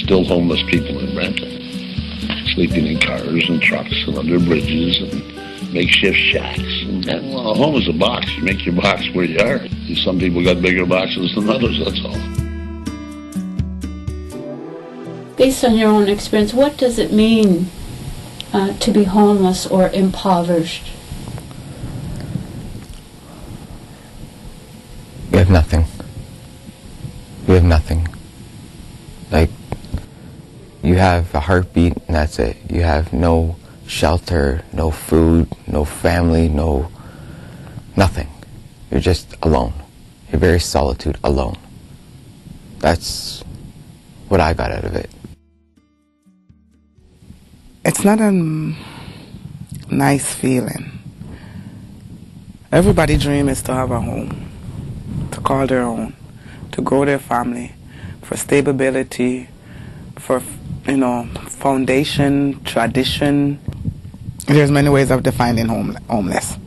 still homeless people in Brampton, sleeping in cars and trucks and under bridges and makeshift shacks. And well, a home is a box. You make your box where you are. Some people got bigger boxes than others, that's all. Based on your own experience, what does it mean to be homeless or impoverished? You have nothing. You have nothing. Like, you have a heartbeat and that's it. You have no shelter, no food, no family, no nothing. You're just alone. You're very solitude, alone. That's what I got out of it. It's not a nice feeling. Everybody's dream is to have a home, to call their own, to grow their family, for stability, for, foundation, tradition. There's many ways of defining homeless.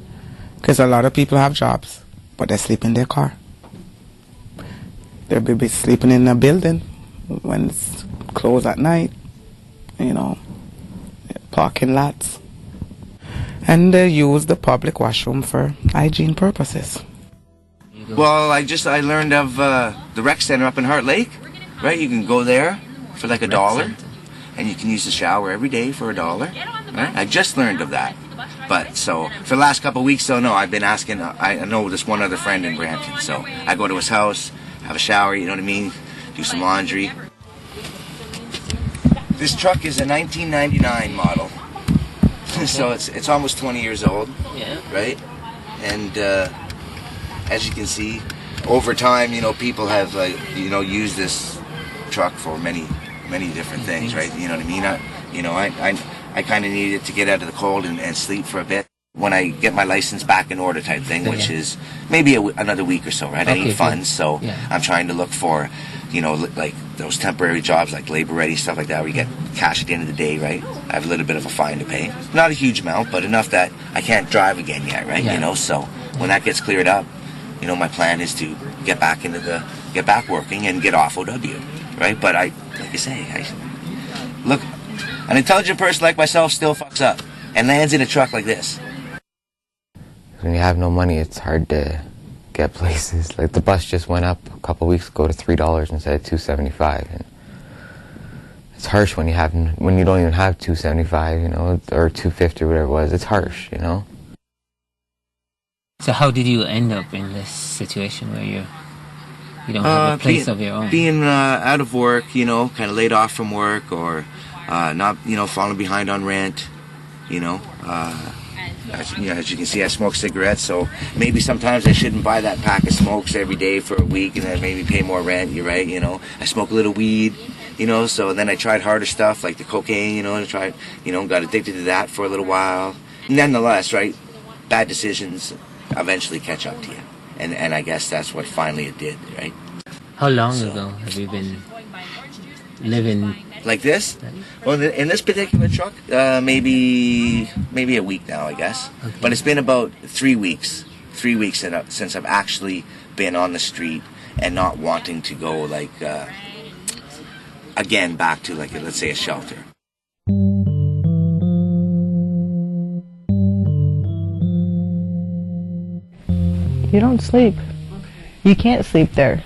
Because a lot of people have jobs, but they sleep in their car. They'll be sleeping in a building when it's closed at night, parking lots. And they use the public washroom for hygiene purposes. Well, I learned of the rec center up in Heart Lake, right? You can go there for like $1, and you can use the shower every day for $1. Right? I just learned of that. But so for the last couple of weeks, though, no, I've been asking. I know this one other friend in Brampton, so I go to his house, have a shower, you know what I mean? Do some laundry. This truck is a 1999 model, so it's almost 20 years old, right? And as you can see, over time, people have used this truck for many different things, right? You know what I mean? I kind of needed to get out of the cold and sleep for a bit. When I get my license back in order type thing, which is maybe another week or so, right? I need funds, so I'm trying to look for, like those temporary jobs like labor ready, stuff like that, where you get cash at the end of the day, right? I have a little bit of a fine to pay. Not a huge amount, but enough that I can't drive again yet, right? So when that gets cleared up, my plan is to get back working and get off OW, right? But like I say, look, an intelligent person like myself still fucks up and lands in a truck like this. When you have no money, it's hard to get places. Like the bus just went up a couple weeks ago to $3 instead of $2.75, and it's harsh when you don't even have $2.75, or $2.50 or whatever it was. It's harsh, So how did you end up in this situation where you don't have a place of your own? Being out of work, kind of laid off from work, or not, falling behind on rent, As you can see, I smoke cigarettes, so maybe sometimes I shouldn't buy that pack of smokes every day for a week and then maybe pay more rent, you're right, I smoke a little weed, so then I tried harder stuff like the cocaine, got addicted to that for a little while. Nonetheless, right, bad decisions eventually catch up to you, and I guess that's what finally it did, right? How long ago have you been living like this? Well, in this particular truck, maybe a week now, I guess. Okay. But it's been about 3 weeks since I've actually been on the street and not wanting to go again back to let's say a shelter. You don't sleep. You can't sleep there.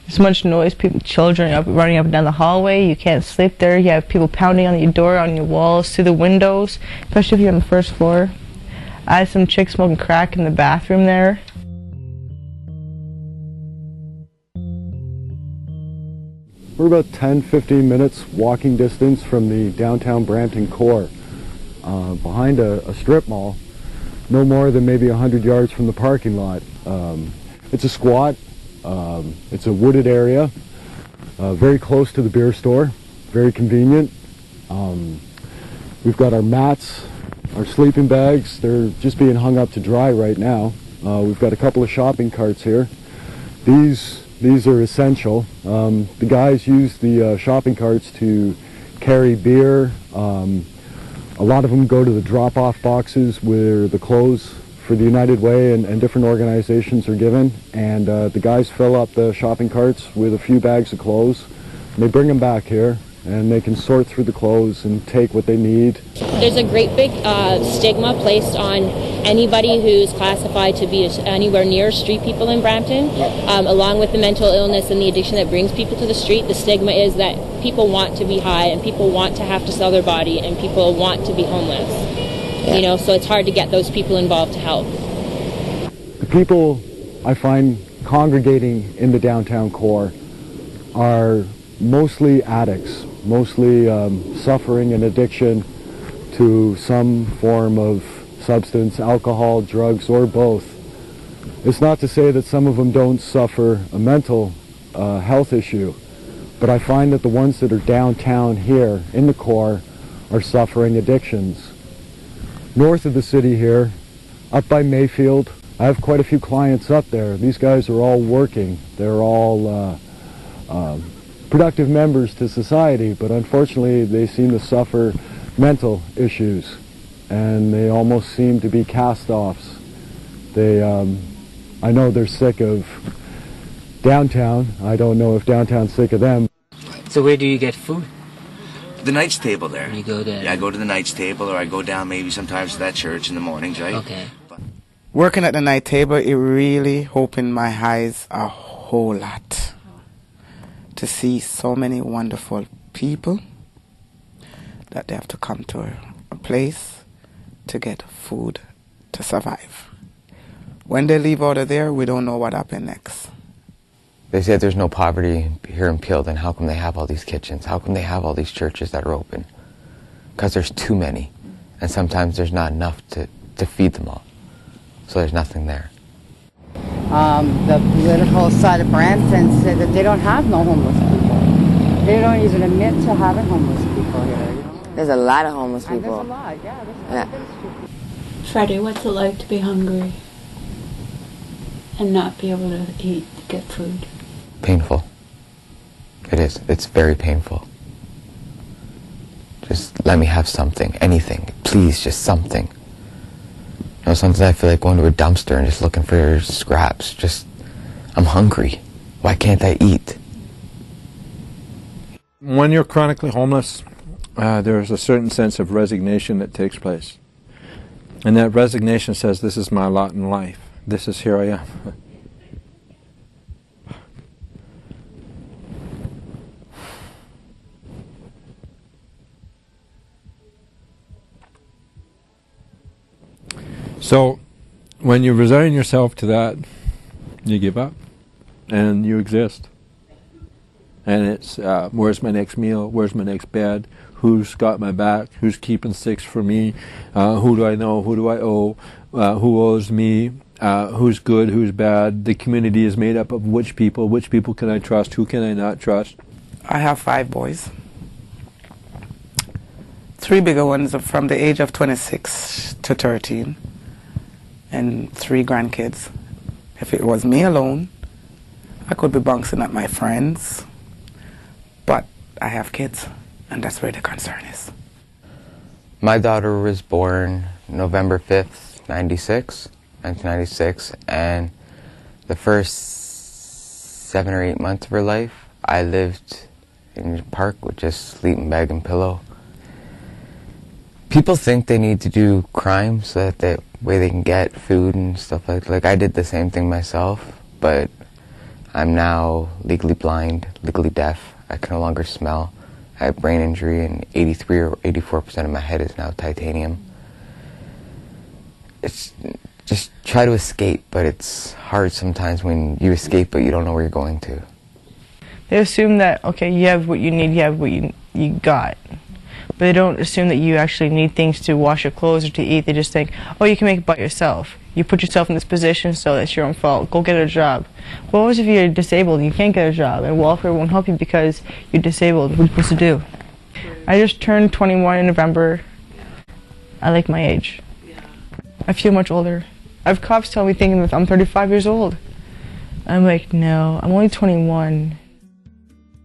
There's much noise, children running up and down the hallway. You can't sleep there. You have people pounding on your door, on your walls, through the windows, especially if you're on the first floor. I had some chicks smoking crack in the bathroom there. We're about 10-15 minutes walking distance from the downtown Brampton core, behind a strip mall, no more than maybe 100 yards from the parking lot. It's a squat. It's a wooded area, very close to the beer store, very convenient. We've got our mats, our sleeping bags. They're just being hung up to dry right now. We've got a couple of shopping carts here. These are essential. The guys use the shopping carts to carry beer. A lot of them go to the drop-off boxes where the clothes for the United Way and different organizations are given, and the guys fill up the shopping carts with a few bags of clothes, They bring them back here, and they can sort through the clothes and take what they need. There's a great big stigma placed on anybody who's classified to be anywhere near street people in Brampton. Along with the mental illness and the addiction that brings people to the street, the stigma is that people want to be high and people want to have to sell their body and people want to be homeless. You know, so it's hard to get those people involved to help. The people I find congregating in the downtown core are mostly addicts, mostly suffering an addiction to some form of substance, alcohol, drugs, or both. It's not to say that some of them don't suffer a mental health issue, but I find that the ones that are downtown here in the core are suffering addictions. North of the city here, up by Mayfield, I have quite a few clients up there. These guys are all working. They're all productive members to society, but unfortunately they seem to suffer mental issues, and they almost seem to be cast-offs. I know they're sick of downtown. I don't know if downtown's sick of them. So where do you get food? The Knights table there. You go there? Yeah, I go to the Knights table, or I go down maybe sometimes to that church in the mornings, right? Okay. Working at the night table, it really opened my eyes a whole lot to see so many wonderful people that they have to come to a place to get food to survive. When they leave out of there, we don't know what happened next. They say there's no poverty here in Peel, then how come they have all these kitchens? How come they have all these churches that are open? Because there's too many, and sometimes there's not enough to feed them all. So there's nothing there. The political side of Brampton said that they don't have no homeless people. They don't even admit to having homeless people here. You know? There's a lot of homeless people. There's a lot, yeah. There's a lot of Freddie, what's it like to be hungry and not be able to eat, get food? Painful. It is. It's very painful. Just let me have something, anything. Please, just something. You know, sometimes I feel like going to a dumpster and just looking for scraps. Just, I'm hungry. Why can't I eat? When you're chronically homeless, there's a certain sense of resignation that takes place. And that resignation says, this is my lot in life. This is here I am. So, when you resign yourself to that, you give up, and you exist. And it's, where's my next meal? Where's my next bed? Who's got my back? Who's keeping six for me? Who do I know? Who do I owe? Who owes me? Who's good? Who's bad? The community is made up of which people? Which people can I trust? Who can I not trust? I have 5 boys. 3 bigger ones are from the age of 26 to 13. And 3 grandkids. If it was me alone, I could be bouncing at my friends, but I have kids, and that's where the concern is. My daughter was born November 5th, 1996, and the first 7 or 8 months of her life, I lived in the park with just sleeping bag and pillow. People think they need to do crime so that way they can get food and stuff like I did the same thing myself, but I'm now legally blind, legally deaf. I can no longer smell. I have brain injury, and 83 or 84% of my head is now titanium. It's just try to escape, but it's hard sometimes when you escape but you don't know where you're going to. They assume that, okay, you have what you need, you have what you got. But they don't assume that you actually need things to wash your clothes or to eat. They just think, oh, you can make it by yourself. You put yourself in this position, so that's your own fault. Go get a job. Well, what if you're disabled? You can't get a job, and welfare won't help you because you're disabled. What are you supposed to do? I just turned 21 in November. I like my age. I feel much older. I have cops tell me thinking that I'm 35 years old. I'm like, no, I'm only 21.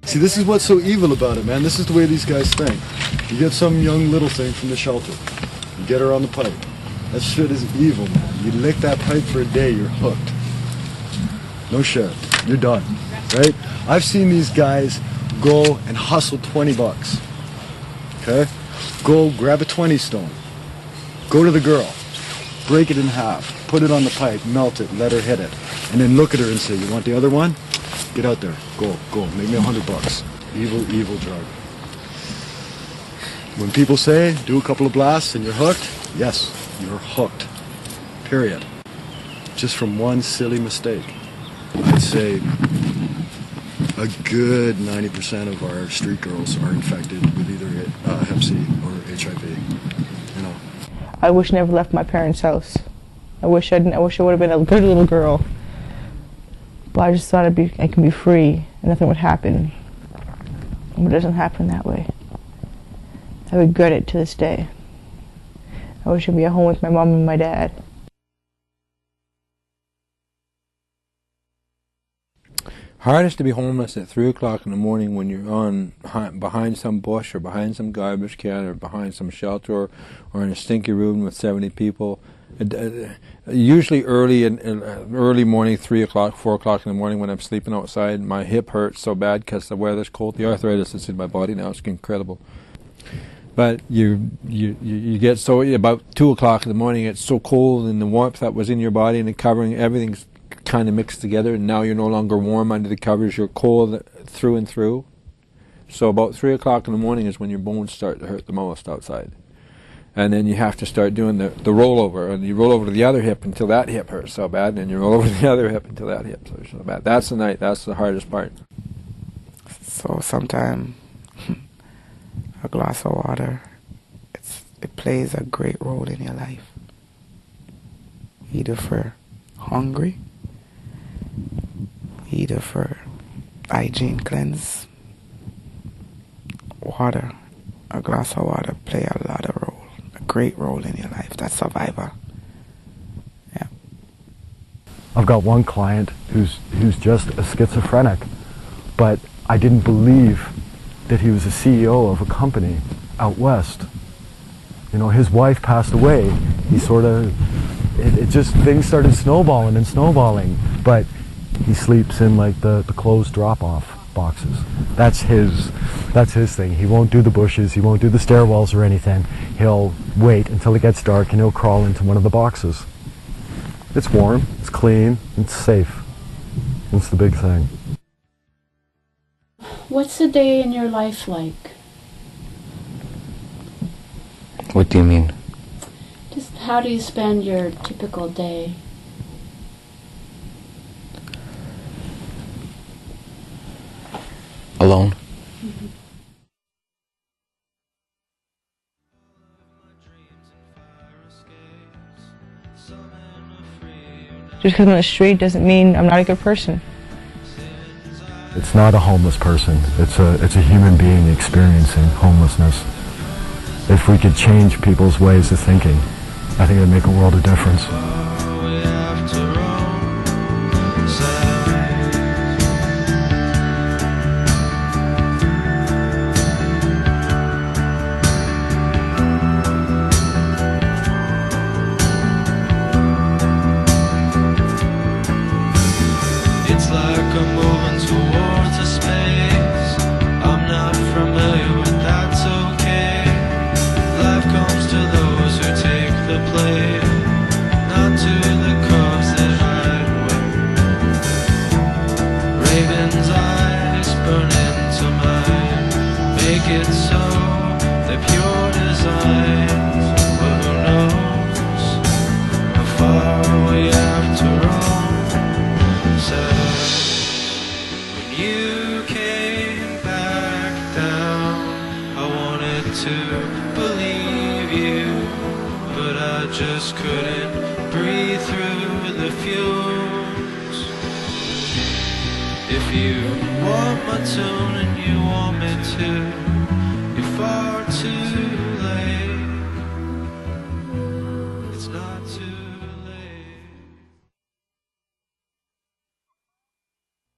See, this is what's so evil about it, man. This is the way these guys think. You get some young little thing from the shelter. You get her on the pipe. That shit is evil, man. You lick that pipe for a day, you're hooked. No shit. You're done, right? I've seen these guys go and hustle 20 bucks. Okay? Go grab a 20 stone. Go to the girl. Break it in half. Put it on the pipe. Melt it. Let her hit it. And then look at her and say, you want the other one? Get out there. Go. Go. Make me 100 bucks. Evil, evil drug. When people say, do a couple of blasts and you're hooked, yes, you're hooked. Period. Just from one silly mistake. I'd say a good 90% of our street girls are infected with either Hep C or HIV. You know. I wish I never left my parents' house. I wish I would have been a good little girl. But I just thought I can be free and nothing would happen. But it doesn't happen that way. I regret it to this day. I wish I'd be at home with my mom and my dad. Hardest to be homeless at 3 o'clock in the morning when you're behind some bush or behind some garbage can or behind some shelter or in a stinky room with 70 people. Usually early morning, 3 o'clock, 4 o'clock in the morning when I'm sleeping outside, my hip hurts so bad because the weather's cold. The arthritis that's in my body now is incredible. But you get so, about 2 o'clock in the morning, it's so cold and the warmth that was in your body and the covering, everything's kind of mixed together, and now you're no longer warm under the covers, you're cold through and through. So about 3 o'clock in the morning is when your bones start to hurt the most outside. And then you have to start doing the rollover, and you roll over to the other hip until that hip hurts so bad, and then you roll over to the other hip until that hip hurts so bad. That's the night, that's the hardest part. So sometimes a glass of water, it plays a great role in your life. Either for hungry, either for hygiene cleanse. Water, a glass of water play a lot of role, a great role in your life. That's survivor. Yeah. I've got one client who's just a schizophrenic, but I didn't believe that he was a CEO of a company out west. You know, his wife passed away. He sort of, it just, things started snowballing and snowballing, but he sleeps in like the closed drop-off boxes. That's his thing. He won't do the bushes, he won't do the stairwells or anything. He'll wait until it gets dark and he'll crawl into one of the boxes. It's warm, it's clean, it's safe. It's the big thing. What's a day in your life like? What do you mean? Just how do you spend your typical day? Alone. Mm-hmm. Just because I'm on the street doesn't mean I'm not a good person. It's not a homeless person. It's a human being experiencing homelessness. If we could change people's ways of thinking, I think it would make a world of difference. It's like I'm moving towards a space I'm not familiar with, that's okay. Life comes to those who take the play, not to the cubs that hide away. Raven's eyes burn into mine, make it so, they're pure designs. But who knows how far we have to roam. When you came back down, I wanted to believe you, but I just couldn't breathe through the fumes. If you want my tune and you want me to, you're far